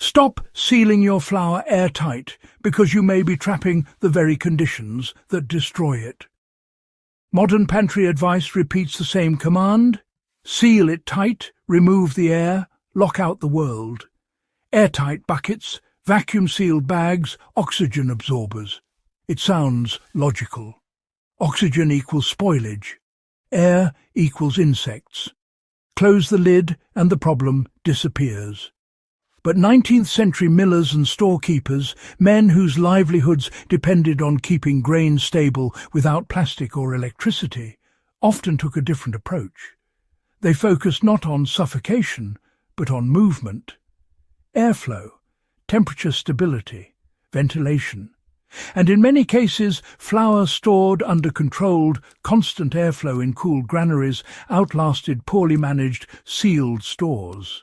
Stop sealing your flour airtight because you may be trapping the very conditions that destroy it. Modern pantry advice repeats the same command. Seal it tight, remove the air, lock out the world. Airtight buckets, vacuum-sealed bags, oxygen absorbers. It sounds logical. Oxygen equals spoilage. Air equals insects. Close the lid and the problem disappears. But 19th century millers and storekeepers, men whose livelihoods depended on keeping grain stable without plastic or electricity, often took a different approach. They focused not on suffocation, but on movement, airflow, temperature stability, ventilation, and in many cases flour stored under controlled, constant airflow in cool granaries outlasted poorly managed, sealed stores.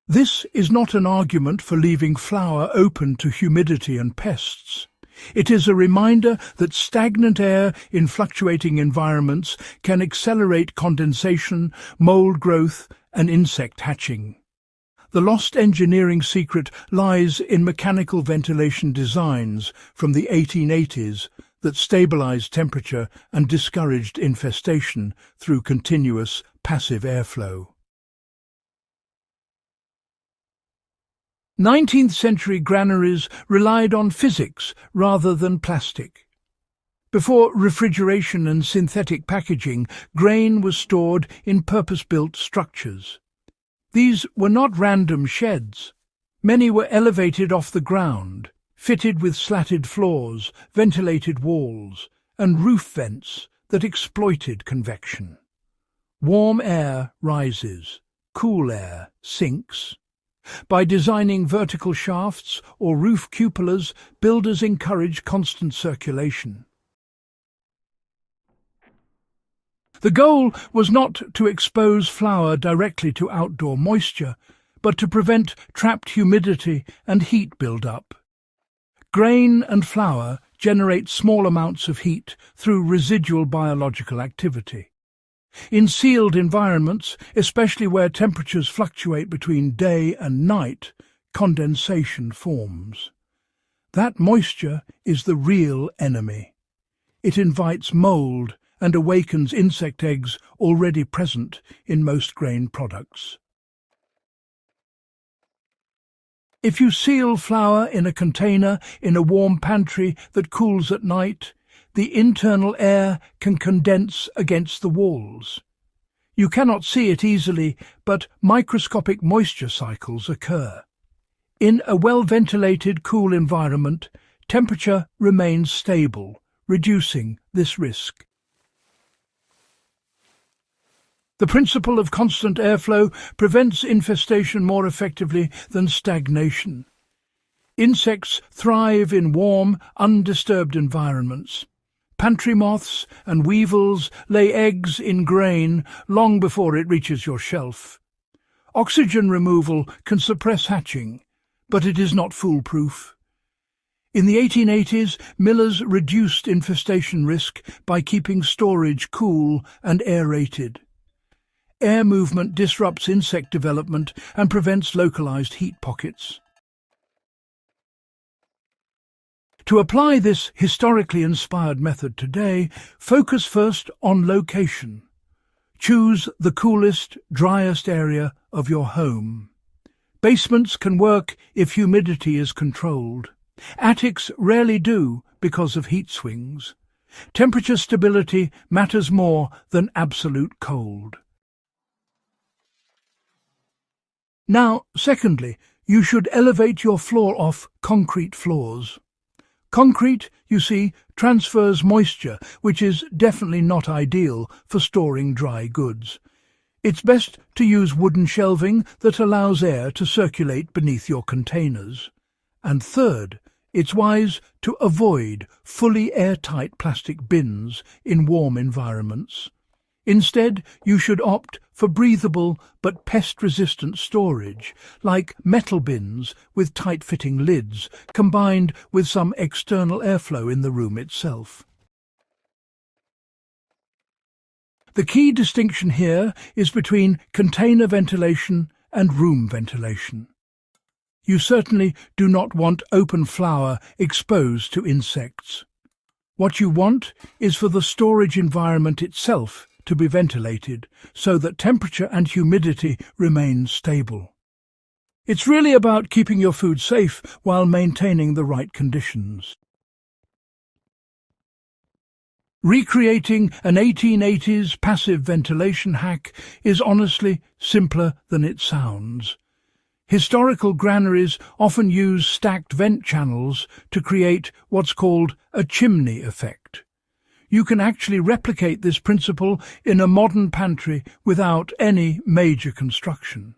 This is not an argument for leaving flour open to humidity and pests. It is a reminder that stagnant air in fluctuating environments can accelerate condensation, mold growth, and insect hatching. The lost engineering secret lies in mechanical ventilation designs from the 1880s that stabilized temperature and discouraged infestation through continuous passive airflow. 19th century granaries relied on physics rather than plastic. Before refrigeration and synthetic packaging, grain was stored in purpose-built structures. These were not random sheds. Many were elevated off the ground, fitted with slatted floors, ventilated walls, and roof vents that exploited convection. Warm air rises, cool air sinks. By designing vertical shafts or roof cupolas, builders encourage constant circulation. The goal was not to expose flour directly to outdoor moisture, but to prevent trapped humidity and heat build-up. Grain and flour generate small amounts of heat through residual biological activity. In sealed environments, especially where temperatures fluctuate between day and night, condensation forms. That moisture is the real enemy. It invites mold and awakens insect eggs already present in most grain products. If you seal flour in a container in a warm pantry that cools at night, the internal air can condense against the walls. You cannot see it easily, but microscopic moisture cycles occur. In a well-ventilated, cool environment, temperature remains stable, reducing this risk. The principle of constant airflow prevents infestation more effectively than stagnation. Insects thrive in warm, undisturbed environments. Pantry moths and weevils lay eggs in grain long before it reaches your shelf. Oxygen removal can suppress hatching, but it is not foolproof. In the 1880s, millers reduced infestation risk by keeping storage cool and aerated. Air movement disrupts insect development and prevents localized heat pockets. To apply this historically inspired method today, focus first on location. Choose the coolest, driest area of your home. Basements can work if humidity is controlled. Attics rarely do because of heat swings. Temperature stability matters more than absolute cold. Now, secondly, you should elevate your floor off concrete floors. Concrete, you see, transfers moisture, which is definitely not ideal for storing dry goods. It's best to use wooden shelving that allows air to circulate beneath your containers. And third, it's wise to avoid fully airtight plastic bins in warm environments. Instead, you should opt for breathable but pest-resistant storage, like metal bins with tight-fitting lids, combined with some external airflow in the room itself. The key distinction here is between container ventilation and room ventilation. You certainly do not want open flour exposed to insects. What you want is for the storage environment itself to be ventilated so that temperature and humidity remain stable. It's really about keeping your food safe while maintaining the right conditions. Recreating an 1880s passive ventilation hack is honestly simpler than it sounds. Historical granaries often use stacked vent channels to create what's called a chimney effect. You can actually replicate this principle in a modern pantry without any major construction.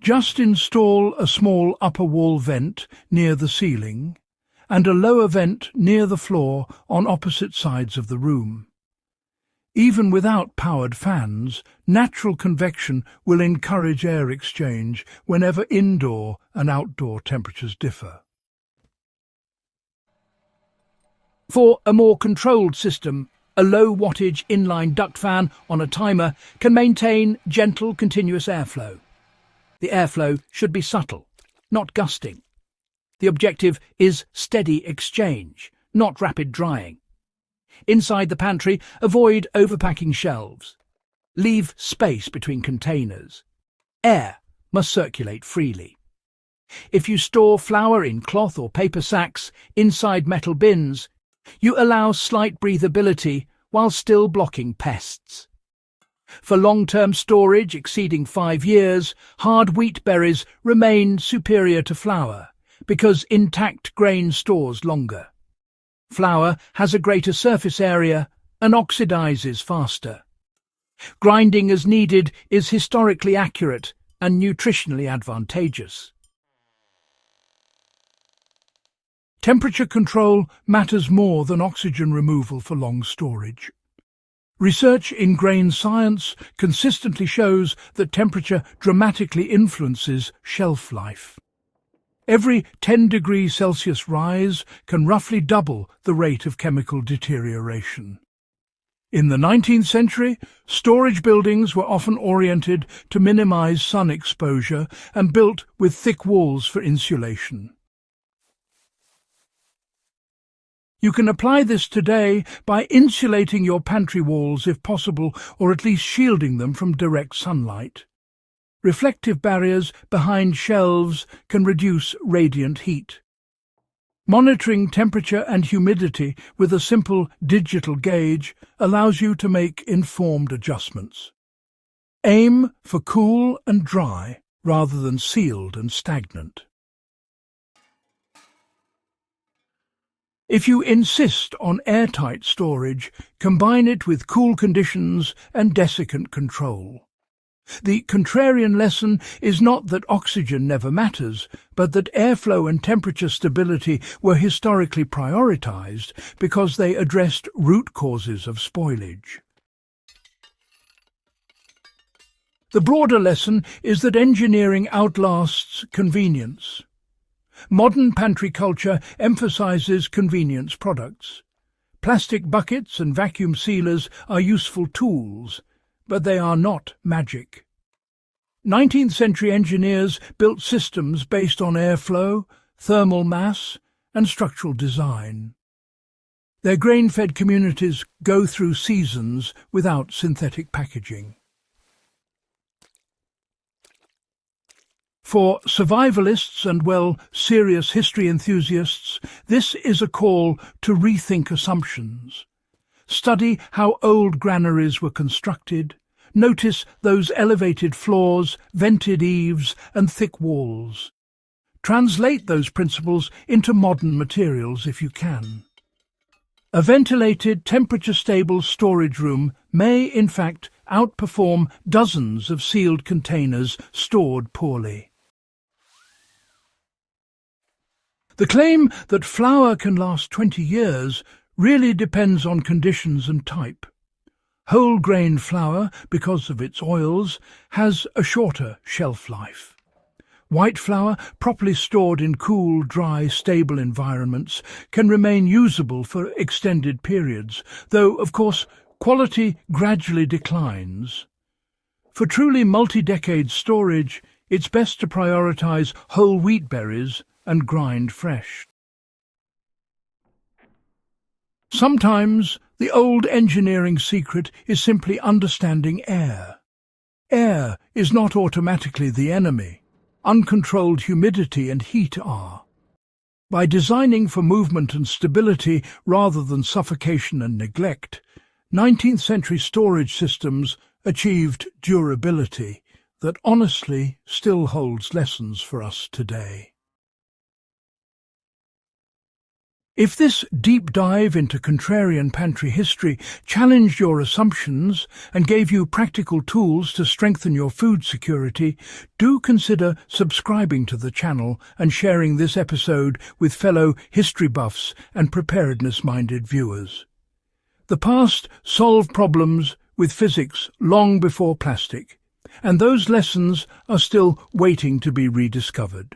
Just install a small upper wall vent near the ceiling and a lower vent near the floor on opposite sides of the room. Even without powered fans, natural convection will encourage air exchange whenever indoor and outdoor temperatures differ. For a more controlled system, a low-wattage inline duct fan on a timer can maintain gentle, continuous airflow. The airflow should be subtle, not gusting. The objective is steady exchange, not rapid drying. Inside the pantry, avoid overpacking shelves. Leave space between containers. Air must circulate freely. If you store flour in cloth or paper sacks inside metal bins, you allow slight breathability while still blocking pests. For long-term storage exceeding 5 years, hard wheat berries remain superior to flour because intact grain stores longer. Flour has a greater surface area and oxidizes faster. Grinding as needed is historically accurate and nutritionally advantageous. Temperature control matters more than oxygen removal for long storage. Research in grain science consistently shows that temperature dramatically influences shelf life. Every 10 degrees Celsius rise can roughly double the rate of chemical deterioration. In the 19th century, storage buildings were often oriented to minimize sun exposure and built with thick walls for insulation. You can apply this today by insulating your pantry walls if possible, or at least shielding them from direct sunlight. Reflective barriers behind shelves can reduce radiant heat. Monitoring temperature and humidity with a simple digital gauge allows you to make informed adjustments. Aim for cool and dry rather than sealed and stagnant. If you insist on airtight storage, combine it with cool conditions and desiccant control. The contrarian lesson is not that oxygen never matters, but that airflow and temperature stability were historically prioritized because they addressed root causes of spoilage. The broader lesson is that engineering outlasts convenience. Modern pantry culture emphasizes convenience products. Plastic buckets and vacuum sealers are useful tools, but they are not magic. 19th century engineers built systems based on airflow, thermal mass, and structural design. Their grain-fed communities go through seasons without synthetic packaging. For survivalists and, serious history enthusiasts, this is a call to rethink assumptions. Study how old granaries were constructed. Notice those elevated floors, vented eaves, and thick walls. Translate those principles into modern materials if you can. A ventilated, temperature-stable storage room may, in fact, outperform dozens of sealed containers stored poorly. The claim that flour can last 20 years really depends on conditions and type. Whole grain flour, because of its oils, has a shorter shelf life. White flour, properly stored in cool, dry, stable environments, can remain usable for extended periods, though, of course, quality gradually declines. For truly multi-decade storage, it's best to prioritize whole wheat berries and grind fresh. Sometimes the old engineering secret is simply understanding air. Air is not automatically the enemy. Uncontrolled humidity and heat are. By designing for movement and stability rather than suffocation and neglect, 19th century storage systems achieved durability that honestly still holds lessons for us today. If this deep dive into contrarian pantry history challenged your assumptions and gave you practical tools to strengthen your food security, do consider subscribing to the channel and sharing this episode with fellow history buffs and preparedness-minded viewers. The past solved problems with physics long before plastic, and those lessons are still waiting to be rediscovered.